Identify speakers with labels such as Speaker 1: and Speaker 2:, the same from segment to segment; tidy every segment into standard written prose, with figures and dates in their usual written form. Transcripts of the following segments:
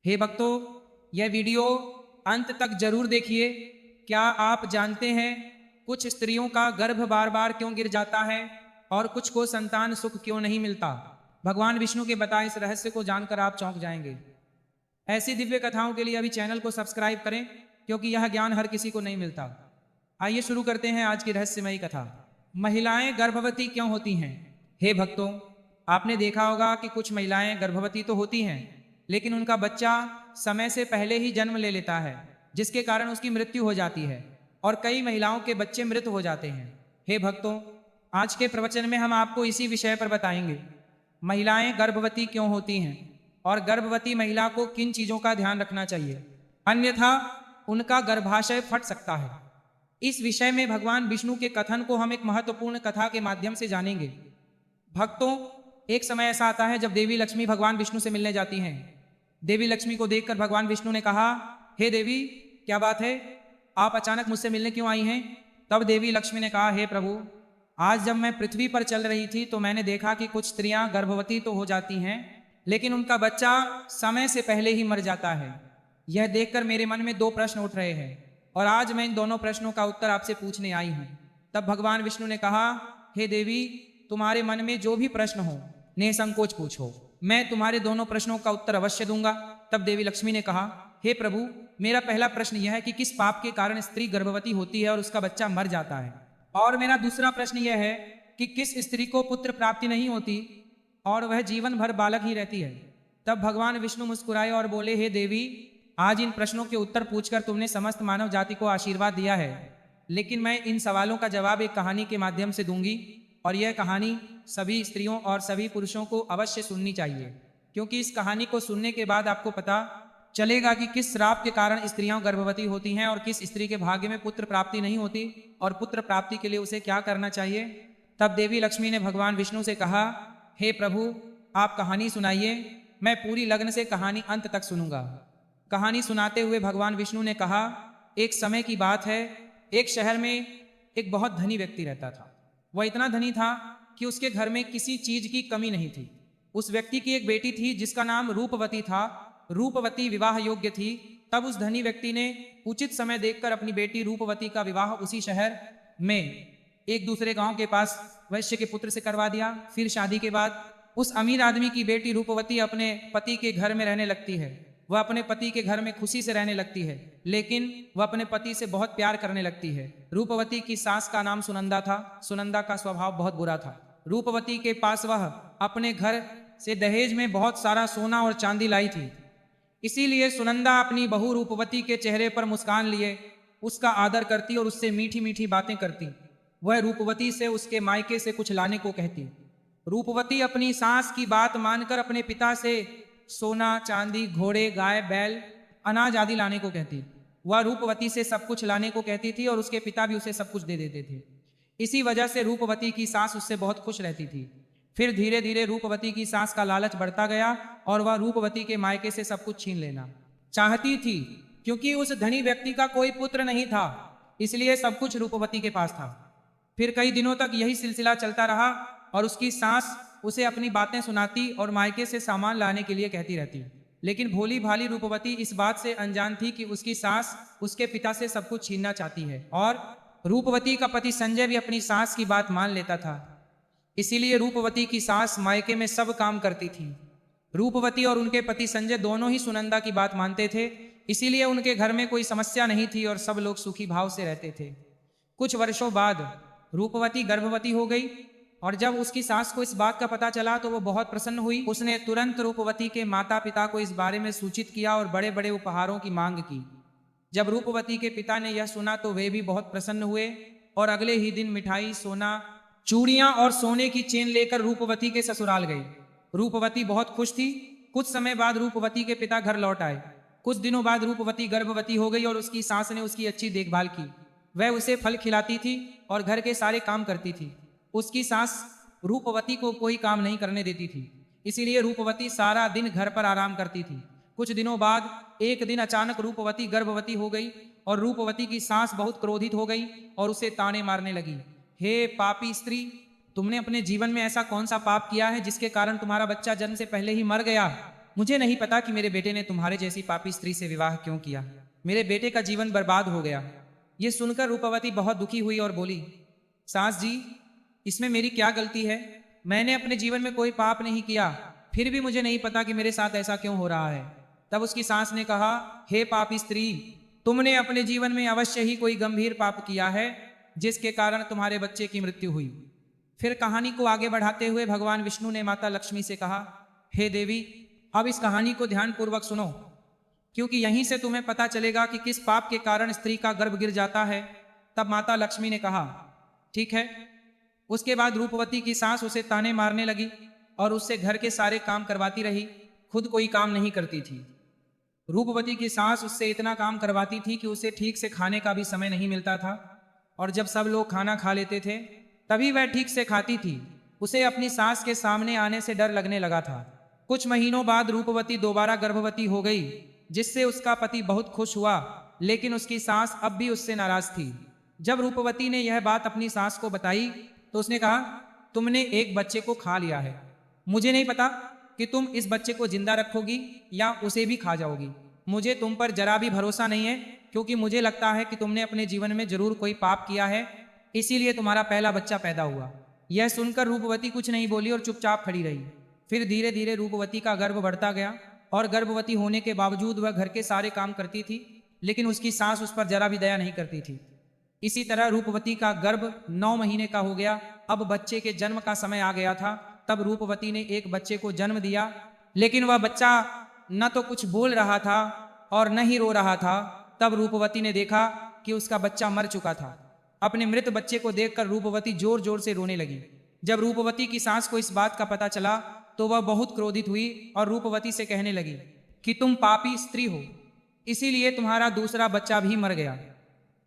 Speaker 1: हे भक्तों, यह वीडियो अंत तक जरूर देखिए। क्या आप जानते हैं कुछ स्त्रियों का गर्भ बार बार क्यों गिर जाता है और कुछ को संतान सुख क्यों नहीं मिलता? भगवान विष्णु के बताए इस रहस्य को जानकर आप चौंक जाएंगे। ऐसी दिव्य कथाओं के लिए अभी चैनल को सब्सक्राइब करें, क्योंकि यह ज्ञान हर किसी को नहीं मिलता। आइए शुरू करते हैं आज की रहस्यमयी कथा। महिलाएं गर्भवती क्यों होती हैं? हे भक्तों, आपने देखा होगा कि कुछ महिलाएं गर्भवती तो होती हैं, लेकिन उनका बच्चा समय से पहले ही जन्म ले लेता है, जिसके कारण उसकी मृत्यु हो जाती है और कई महिलाओं के बच्चे मृत हो जाते हैं। हे भक्तों, आज के प्रवचन में हम आपको इसी विषय पर बताएंगे। महिलाएं गर्भवती क्यों होती हैं और गर्भवती महिला को किन चीजों का ध्यान रखना चाहिए, अन्यथा उनका गर्भाशय फट सकता है। इस विषय में भगवान विष्णु के कथन को हम एक महत्वपूर्ण कथा के माध्यम से जानेंगे। भक्तों, एक समय ऐसा आता है जब देवी लक्ष्मी भगवान विष्णु से मिलने जाती हैं। देवी लक्ष्मी को देखकर भगवान विष्णु ने कहा, हे देवी, क्या बात है, आप अचानक मुझसे मिलने क्यों आई हैं? तब देवी लक्ष्मी ने कहा, हे प्रभु, आज जब मैं पृथ्वी पर चल रही थी तो मैंने देखा कि कुछ स्त्रियां गर्भवती तो हो जाती हैं, लेकिन उनका बच्चा समय से पहले ही मर जाता है। यह देखकर मेरे मन में दो प्रश्न उठ रहे हैं और आज मैं इन दोनों प्रश्नों का उत्तर आपसे पूछने आई हूं। तब भगवान विष्णु ने कहा, हे देवी, तुम्हारे मन में जो भी प्रश्न हो निसंकोच पूछो, मैं तुम्हारे दोनों प्रश्नों का उत्तर अवश्य दूंगा। तब देवी लक्ष्मी ने कहा, हे प्रभु, मेरा पहला प्रश्न यह है कि किस पाप के कारण स्त्री गर्भवती होती है और उसका बच्चा मर जाता है, और मेरा दूसरा प्रश्न यह है कि किस स्त्री को पुत्र प्राप्ति नहीं होती और वह जीवन भर बालक ही रहती है। तब भगवान विष्णु मुस्कुराए और बोले, हे देवी, आज इन प्रश्नों के उत्तर पूछकर तुमने समस्त मानव जाति को आशीर्वाद दिया है, लेकिन मैं इन सवालों का जवाब एक कहानी के माध्यम से दूंगी, और यह कहानी सभी स्त्रियों और सभी पुरुषों को अवश्य सुननी चाहिए, क्योंकि इस कहानी को सुनने के बाद आपको पता चलेगा कि किस श्राप के कारण स्त्रियां गर्भवती होती हैं और किस स्त्री के भाग्य में पुत्र प्राप्ति नहीं होती और पुत्र प्राप्ति के लिए उसे क्या करना चाहिए। तब देवी लक्ष्मी ने भगवान विष्णु से कहा, हे प्रभु, आप कहानी सुनाइए, मैं पूरी लगन से कहानी अंत तक सुनूंगा। कहानी सुनाते हुए भगवान विष्णु ने कहा, एक समय की बात है, एक शहर में एक बहुत धनी व्यक्ति रहता था। वह इतना धनी था कि उसके घर में किसी चीज की कमी नहीं थी। उस व्यक्ति की एक बेटी थी जिसका नाम रूपवती था। रूपवती विवाह योग्य थी। तब उस धनी व्यक्ति ने उचित समय देखकर अपनी बेटी रूपवती का विवाह उसी शहर में एक दूसरे गांव के पास वैश्य के पुत्र से करवा दिया। फिर शादी के बाद उस अमीर आदमी की बेटी रूपवती अपने पति के घर में रहने लगती है। वह अपने पति के घर में खुशी से रहने लगती है, लेकिन वह अपने पति से बहुत प्यार करने लगती है। रूपवती की सास का नाम सुनंदा था। सुनंदा का स्वभाव बहुत बुरा था। रूपवती के पास वह अपने घर से दहेज में बहुत सारा सोना और चांदी लाई थी। इसीलिए सुनंदा अपनी बहू रूपवती के चेहरे पर मुस्कान लिए उसका आदर करती और उससे मीठी मीठी बातें करती। वह रूपवती से उसके मायके से कुछ लाने को कहती। रूपवती अपनी सास की बात मानकर अपने पिता से सोना, चांदी, घोड़े, गाय, बैल, अनाज आदि लाने को कहती। वह रूपवती से सब कुछ लाने को कहती थी और उसके पिता भी उसे सब कुछ दे देते थे। इसी वजह से रूपवती की सास उससे बहुत खुश रहती थी। फिर धीरे धीरे रूपवती की सास का लालच बढ़ता गया और वह रूपवती के मायके से सब कुछ छीन लेना चाहती थी। क्योंकि उस धनी व्यक्ति का कोई पुत्र नहीं था, इसलिए सब कुछ रूपवती के पास था। फिर कई दिनों तक यही सिलसिला चलता रहा और उसकी सास उसे अपनी बातें सुनाती और मायके से सामान लाने के लिए कहती रहती। लेकिन भोली भाली रूपवती इस बात से अनजान थी कि उसकी सास उसके पिता से सब कुछ छीनना चाहती है। और रूपवती का पति संजय भी अपनी सास की बात मान लेता था। इसीलिए रूपवती की सास मायके में सब काम करती थी। रूपवती और उनके पति संजय दोनों ही सुनंदा की बात मानते थे। इसीलिए उनके घर में कोई समस्या नहीं थी और सब लोग सुखी भाव से रहते थे। कुछ वर्षों बाद रूपवती गर्भवती हो गई और जब उसकी सास को इस बात का पता चला तो वो बहुत प्रसन्न हुई। उसने तुरंत रूपवती के माता पिता को इस बारे में सूचित किया और बड़े बड़े उपहारों की मांग की। जब रूपवती के पिता ने यह सुना तो वे भी बहुत प्रसन्न हुए और अगले ही दिन मिठाई, सोना, चूड़ियां और सोने की चेन लेकर रूपवती के ससुराल गई। रूपवती बहुत खुश थी। कुछ समय बाद रूपवती के पिता घर लौट आए। कुछ दिनों बाद रूपवती गर्भवती हो गई और उसकी सास ने उसकी अच्छी देखभाल की। वह उसे फल खिलाती थी और घर के सारे काम करती थी। उसकी सास रूपवती को कोई काम नहीं करने देती थी, इसीलिए रूपवती सारा दिन घर पर आराम करती थी। कुछ दिनों बाद एक दिन अचानक रूपवती गर्भवती हो गई और रूपवती की सास बहुत क्रोधित हो गई और उसे ताने मारने लगी। हे पापी स्त्री, तुमने अपने जीवन में ऐसा कौन सा पाप किया है जिसके कारण तुम्हारा बच्चा जन्म से पहले ही मर गया? मुझे नहीं पता कि मेरे बेटे ने तुम्हारे जैसी पापी स्त्री से विवाह क्यों किया। मेरे बेटे का जीवन बर्बाद हो गया। ये सुनकर रूपवती बहुत दुखी हुई और बोली, सास जी, इसमें मेरी क्या गलती है? मैंने अपने जीवन में कोई पाप नहीं किया, फिर भी मुझे नहीं पता कि मेरे साथ ऐसा क्यों हो रहा है। तब उसकी सास ने कहा, हे पापी स्त्री, तुमने अपने जीवन में अवश्य ही कोई गंभीर पाप किया है, जिसके कारण तुम्हारे बच्चे की मृत्यु हुई। फिर कहानी को आगे बढ़ाते हुए भगवान विष्णु ने माता लक्ष्मी से कहा, हे देवी, अब इस कहानी को ध्यानपूर्वक सुनो, क्योंकि यहीं से तुम्हें पता चलेगा कि किस पाप के कारण स्त्री का गर्भ गिर जाता है। तब माता लक्ष्मी ने कहा, ठीक है। उसके बाद रूपवती की सास उसे ताने मारने लगी और उससे घर के सारे काम करवाती रही, खुद कोई काम नहीं करती थी। रूपवती की सास उससे इतना काम करवाती थी कि उसे ठीक से खाने का भी समय नहीं मिलता था, और जब सब लोग खाना खा लेते थे तभी वह ठीक से खाती थी। उसे अपनी सास के सामने आने से डर लगने लगा था। कुछ महीनों बाद रूपवती दोबारा गर्भवती हो गई, जिससे उसका पति बहुत खुश हुआ, लेकिन उसकी सास अब भी उससे नाराज थी। जब रूपवती ने यह बात अपनी सास को बताई तो उसने कहा, तुमने एक बच्चे को खा लिया है। मुझे नहीं पता कि तुम इस बच्चे को जिंदा रखोगी या उसे भी खा जाओगी। मुझे तुम पर जरा भी भरोसा नहीं है, क्योंकि मुझे लगता है कि तुमने अपने जीवन में जरूर कोई पाप किया है, इसीलिए तुम्हारा पहला बच्चा पैदा हुआ। यह सुनकर रूपवती कुछ नहीं बोली और चुपचाप खड़ी रही। फिर धीरे धीरे रूपवती का गर्भ बढ़ता गया और गर्भवती होने के बावजूद वह घर के सारे काम करती थी, लेकिन उसकी सास उस पर जरा भी दया नहीं करती थी। इसी तरह रूपवती का गर्भ 9 महीने का हो गया। अब बच्चे के जन्म का समय आ गया था। तब रूपवती ने एक बच्चे को जन्म दिया, लेकिन वह बच्चा न तो कुछ बोल रहा था और न ही रो रहा था। तब रूपवती ने देखा कि उसका बच्चा मर चुका था। अपने मृत बच्चे को देखकर रूपवती जोर जोर से रोने लगी। जब रूपवती की सास को इस बात का पता चला तो वह बहुत क्रोधित हुई और रूपवती से कहने लगी कि तुम पापी स्त्री हो, इसीलिए तुम्हारा दूसरा बच्चा भी मर गया।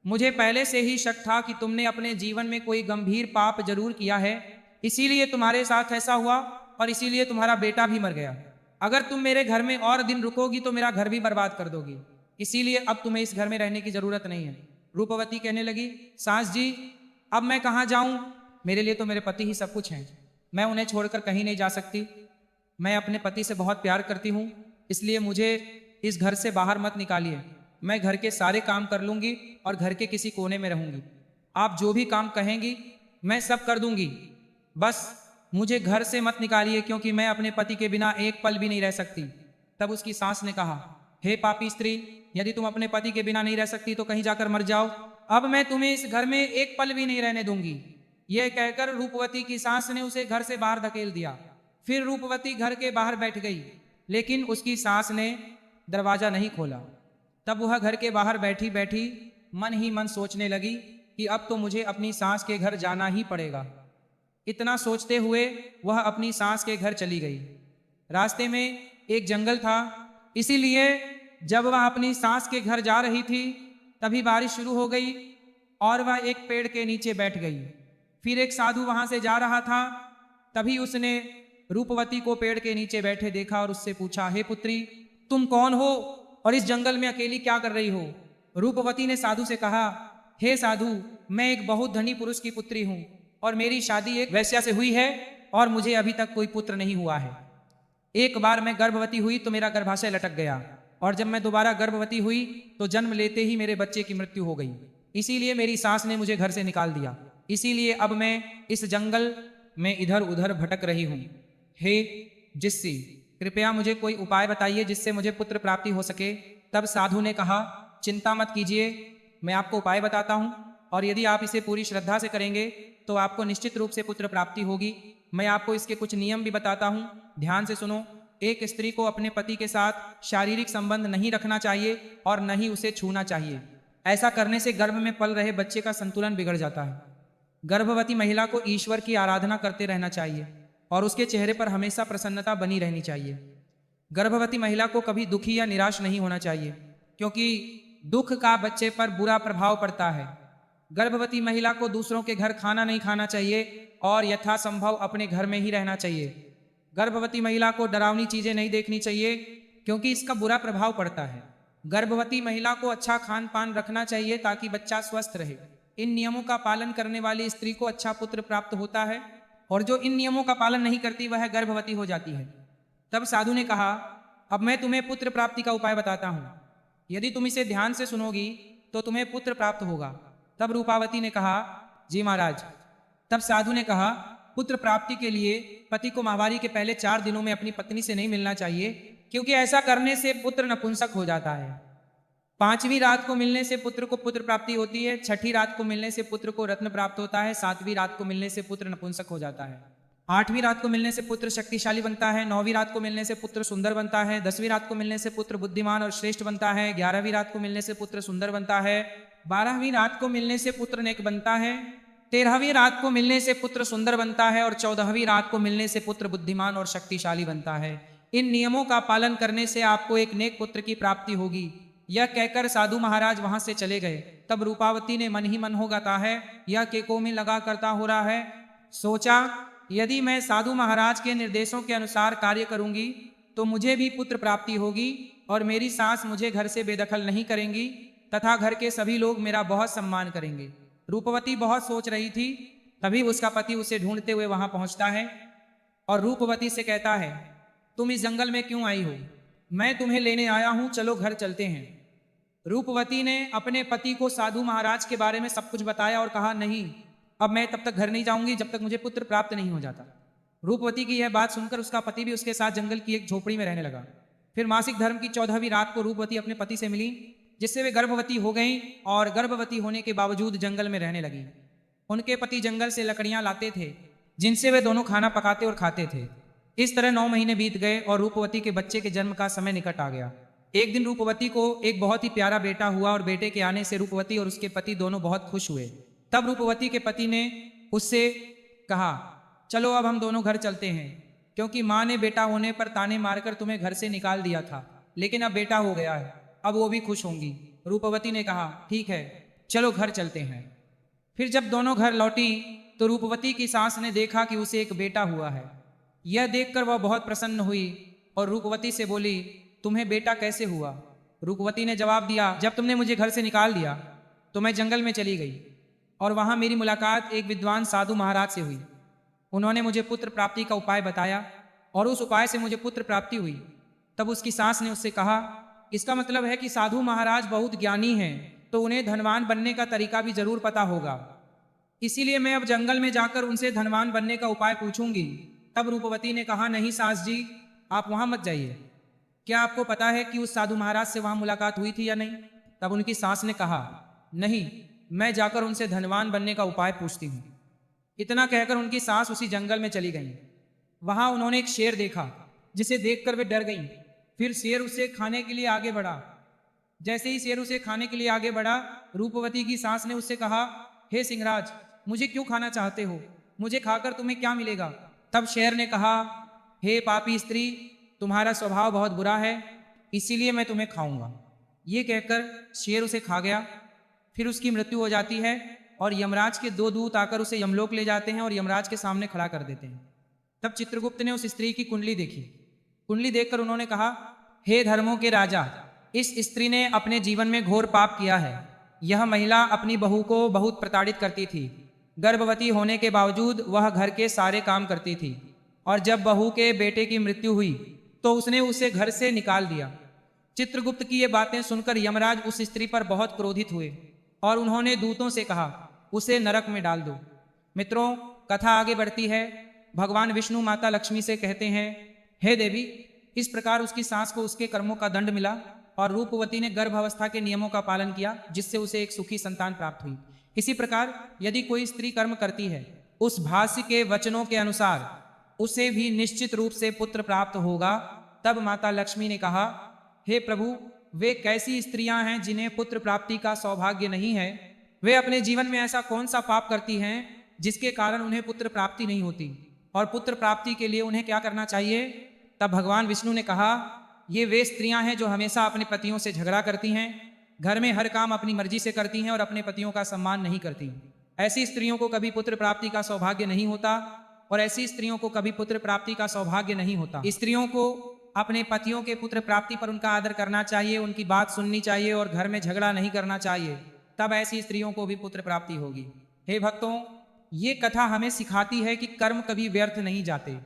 Speaker 1: मुझे पहले से ही शक था कि तुमने अपने जीवन में कोई गंभीर पाप जरूर किया है, इसीलिए तुम्हारे साथ ऐसा हुआ और इसीलिए तुम्हारा बेटा भी मर गया। अगर तुम मेरे घर में और दिन रुकोगी तो मेरा घर भी बर्बाद कर दोगी, इसीलिए अब तुम्हें इस घर में रहने की जरूरत नहीं है। रूपवती कहने लगी, सास जी, अब मैं कहाँ जाऊं? मेरे लिए तो मेरे पति ही सब कुछ हैं। मैं उन्हें छोड़कर कहीं नहीं जा सकती। मैं अपने पति से बहुत प्यार करती हूँ, इसलिए मुझे इस घर से बाहर मत निकालिए। मैं घर के सारे काम कर लूँगी और घर के किसी कोने में रहूँगी। आप जो भी काम कहेंगी मैं सब कर दूँगी, बस मुझे घर से मत निकालिए, क्योंकि मैं अपने पति के बिना एक पल भी नहीं रह सकती। तब उसकी सास ने कहा, हे पापी स्त्री, यदि तुम अपने पति के बिना नहीं रह सकती तो कहीं जाकर मर जाओ। अब मैं तुम्हें इस घर में एक पल भी नहीं रहने दूंगी। यह कहकर रूपवती की सास ने उसे घर से बाहर धकेल दिया। फिर रूपवती घर के बाहर बैठ गई, लेकिन उसकी सास ने दरवाजा नहीं खोला। तब वह घर के बाहर बैठी बैठी मन ही मन सोचने लगी कि अब तो मुझे अपनी सास के घर जाना ही पड़ेगा। इतना सोचते हुए वह अपनी सास के घर चली गई। रास्ते में एक जंगल था, इसीलिए जब वह अपनी सास के घर जा रही थी तभी बारिश शुरू हो गई और वह एक पेड़ के नीचे बैठ गई। फिर एक साधु वहां से जा रहा था, तभी उसने रूपवती को पेड़ के नीचे बैठे देखा और उससे पूछा, हे पुत्री, तुम कौन हो और इस जंगल में अकेली क्या कर रही हो? रूपवती ने साधु से कहा, हे साधु, मैं एक बहुत धनी पुरुष की पुत्री हूँ और मेरी शादी एक वैश्या से हुई है और मुझे अभी तक कोई पुत्र नहीं हुआ है। एक बार मैं गर्भवती हुई तो मेरा गर्भाशय लटक गया और जब मैं दोबारा गर्भवती हुई तो जन्म लेते ही मेरे बच्चे की मृत्यु हो गई। इसीलिए मेरी सास ने मुझे घर से निकाल दिया। इसीलिए अब मैं इस जंगल में इधर उधर भटक रही हूँ। हे जिस्सी, कृपया मुझे कोई उपाय बताइए जिससे मुझे पुत्र प्राप्ति हो सके। तब साधु ने कहा, चिंता मत कीजिए, मैं आपको उपाय बताता हूँ और यदि आप इसे पूरी श्रद्धा से करेंगे तो आपको निश्चित रूप से पुत्र प्राप्ति होगी। मैं आपको इसके कुछ नियम भी बताता हूँ, ध्यान से सुनो। एक स्त्री को अपने पति के साथ शारीरिक संबंध नहीं रखना चाहिए और न ही उसे छूना चाहिए। ऐसा करने से गर्भ में पल रहे बच्चे का संतुलन बिगड़ जाता है। गर्भवती महिला को ईश्वर की आराधना करते रहना चाहिए और उसके चेहरे पर हमेशा प्रसन्नता बनी रहनी चाहिए। गर्भवती महिला को कभी दुखी या निराश नहीं होना चाहिए, क्योंकि दुख का बच्चे पर बुरा प्रभाव पड़ता है। गर्भवती महिला को दूसरों के घर खाना नहीं खाना चाहिए और यथासंभव अपने घर में ही रहना चाहिए। गर्भवती महिला को डरावनी चीजें नहीं देखनी चाहिए, क्योंकि इसका बुरा प्रभाव पड़ता है। गर्भवती महिला को अच्छा खान पान रखना चाहिए ताकि बच्चा स्वस्थ रहे। इन नियमों का पालन करने वाली स्त्री को अच्छा पुत्र प्राप्त होता है और जो इन नियमों का पालन नहीं करती वह गर्भवती हो जाती है। तब साधु ने कहा, अब मैं तुम्हें पुत्र प्राप्ति का उपाय बताता हूँ। यदि तुम इसे ध्यान से सुनोगी तो तुम्हें पुत्र प्राप्त होगा। तब रूपावती ने कहा, जी महाराज। तब साधु ने कहा, पुत्र प्राप्ति के लिए पति को माहवारी के पहले 4 दिनों में अपनी पत्नी से नहीं मिलना चाहिए, क्योंकि ऐसा करने से पुत्र नपुंसक हो जाता है। 5वीं रात को मिलने से पुत्र को पुत्र प्राप्ति होती है। 6ठी रात को मिलने से पुत्र को रत्न प्राप्त होता है। 7वीं रात को मिलने से पुत्र नपुंसक हो जाता है। 8वीं रात को मिलने से पुत्र शक्तिशाली बनता है। 9वीं रात को मिलने से पुत्र सुंदर बनता है। 10वीं रात को मिलने से पुत्र बुद्धिमान और श्रेष्ठ बनता है। 11वीं रात को मिलने से पुत्र सुंदर बनता है। 12वीं रात को मिलने से पुत्र नेक बनता है। 13वीं रात को मिलने से पुत्र सुंदर बनता है और 14वीं रात को मिलने से पुत्र बुद्धिमान और शक्तिशाली बनता है। इन नियमों का पालन करने से आपको एक नेक पुत्र की प्राप्ति होगी। यह कहकर साधु महाराज वहां से चले गए। तब रूपावती ने मन ही मन हो गाता है, यह केकों में लगा करता हो रहा है। सोचा, यदि मैं साधु महाराज के निर्देशों के अनुसार कार्य करूंगी तो मुझे भी पुत्र प्राप्ति होगी और मेरी सास मुझे घर से बेदखल नहीं करेंगी तथा घर के सभी लोग मेरा बहुत सम्मान करेंगे। रूपवती बहुत सोच रही थी। तभी उसका पति उसे ढूंढते हुए वहां पहुंचता है और रूपवती से कहता है, तुम इस जंगल में क्यों आई हो? मैं तुम्हें लेने आया हूं, चलो घर चलते हैं। रूपवती ने अपने पति को साधु महाराज के बारे में सब कुछ बताया और कहा, नहीं, अब मैं तब तक घर नहीं जाऊंगी जब तक मुझे पुत्र प्राप्त नहीं हो जाता। रूपवती की यह बात सुनकर उसका पति भी उसके साथ जंगल की एक झोपड़ी में रहने लगा। फिर मासिक धर्म की 14वीं रात को रूपवती अपने पति से मिली, जिससे वे गर्भवती हो गईं और गर्भवती होने के बावजूद जंगल में रहने लगी। उनके पति जंगल से लकड़ियां लाते थे, जिनसे वे दोनों खाना पकाते और खाते थे। इस तरह 9 महीने बीत गए और रूपवती के बच्चे के जन्म का समय निकट आ गया। एक दिन रूपवती को एक बहुत ही प्यारा बेटा हुआ और बेटे के आने से रूपवती और उसके पति दोनों बहुत खुश हुए। तब रूपवती के पति ने उससे कहा, चलो अब हम दोनों घर चलते हैं, क्योंकि माँ ने बेटा होने पर ताने मारकर तुम्हें घर से निकाल दिया था, लेकिन अब बेटा हो गया है, अब वो भी खुश होंगी। रूपवती ने कहा, ठीक है, चलो घर चलते हैं। फिर जब दोनों घर लौटी तो रूपवती की सास ने देखा कि उसे एक बेटा हुआ है। यह देखकर वह बहुत प्रसन्न हुई और रूपवती से बोली, तुम्हें बेटा कैसे हुआ? रूपवती ने जवाब दिया, जब तुमने मुझे घर से निकाल दिया तो मैं जंगल में चली गई और वहां मेरी मुलाकात एक विद्वान साधु महाराज से हुई। उन्होंने मुझे पुत्र प्राप्ति का उपाय बताया और उस उपाय से मुझे पुत्र प्राप्ति हुई। तब उसकी सास ने उससे कहा, इसका मतलब है कि साधु महाराज बहुत ज्ञानी हैं, तो उन्हें धनवान बनने का तरीका भी जरूर पता होगा। इसीलिए मैं अब जंगल में जाकर उनसे धनवान बनने का उपाय पूछूंगी। तब रूपवती ने कहा, नहीं सास जी, आप वहां मत जाइए। क्या आपको पता है कि उस साधु महाराज से वहां मुलाकात हुई थी या नहीं? तब उनकी सास ने कहा, नहीं, मैं जाकर उनसे धनवान बनने का उपाय पूछती हूँ। इतना कहकर उनकी सास उसी जंगल में चली गई। वहां उन्होंने एक शेर देखा, जिसे देखकर वे डर गईं। फिर शेर उसे खाने के लिए आगे बढ़ा। जैसे ही शेर उसे खाने के लिए आगे बढ़ा, रूपवती की सास ने उससे कहा, हे सिंहराज, मुझे क्यों खाना चाहते हो? मुझे खाकर तुम्हें क्या मिलेगा? तब शेर ने कहा, हे पापी स्त्री, तुम्हारा स्वभाव बहुत बुरा है, इसीलिए मैं तुम्हें खाऊंगा। ये कहकर शेर उसे खा गया। फिर उसकी मृत्यु हो जाती है और यमराज के 2 दूत आकर उसे यमलोक ले जाते हैं और यमराज के सामने खड़ा कर देते हैं। तब चित्रगुप्त ने उस स्त्री की कुंडली देखी। कुंडली देखकर उन्होंने कहा, हे धर्मों के राजा, इस स्त्री ने अपने जीवन में घोर पाप किया है। यह महिला अपनी बहू को बहुत प्रताड़ित करती थी। गर्भवती होने के बावजूद वह घर के सारे काम करती थी और जब बहू के बेटे की मृत्यु हुई तो उसने उसे घर से निकाल दिया। चित्रगुप्त की ये बातें सुनकर यमराज उस स्त्री पर बहुत क्रोधित हुए और उन्होंने दूतों से कहा, उसे नरक में डाल दो। मित्रों, कथा आगे बढ़ती है। भगवान विष्णु माता लक्ष्मी से कहते हैं, हे देवी, इस प्रकार उसकी सास को उसके कर्मों का दंड मिला और रूपवती ने गर्भावस्था के नियमों का पालन किया, जिससे उसे एक सुखी संतान प्राप्त हुई। इसी प्रकार यदि कोई स्त्री कर्म करती है, उस भाष्य के वचनों के अनुसार उसे भी निश्चित रूप से पुत्र प्राप्त होगा। तब माता लक्ष्मी ने कहा, हे प्रभु, वे कैसी स्त्रियां हैं जिन्हें पुत्र प्राप्ति का सौभाग्य नहीं है? वे अपने जीवन में ऐसा कौन सा पाप करती हैं जिसके कारण उन्हें पुत्र प्राप्ति नहीं होती? और पुत्र प्राप्ति के लिए उन्हें क्या करना चाहिए? तब भगवान विष्णु ने कहा, ये वे स्त्रियां हैं जो हमेशा अपने पतियों से झगड़ा करती हैं, घर में हर काम अपनी मर्जी से करती हैं और अपने पतियों का सम्मान नहीं करती। ऐसी स्त्रियों को कभी पुत्र प्राप्ति का सौभाग्य नहीं होता और ऐसी स्त्रियों को कभी पुत्र प्राप्ति का सौभाग्य नहीं होता। स्त्रियों को अपने पतियों के पुत्र प्राप्ति पर उनका आदर करना चाहिए, उनकी बात सुननी चाहिए और घर में झगड़ा नहीं करना चाहिए। तब ऐसी स्त्रियों को भी पुत्र प्राप्ति होगी। हे भक्तों, ये कथा हमें सिखाती है कि कर्म कभी व्यर्थ नहीं जाते।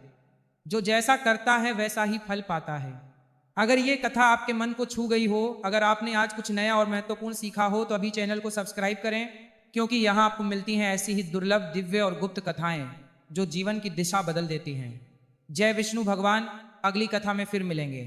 Speaker 1: जो जैसा करता है वैसा ही फल पाता है। अगर ये कथा आपके मन को छू गई हो, अगर आपने आज कुछ नया और महत्वपूर्ण सीखा हो, तो अभी चैनल को सब्सक्राइब करें, क्योंकि यहाँ आपको मिलती हैं ऐसी ही दुर्लभ, दिव्य और गुप्त कथाएं जो जीवन की दिशा बदल देती हैं। जय विष्णु भगवान। अगली कथा में फिर मिलेंगे।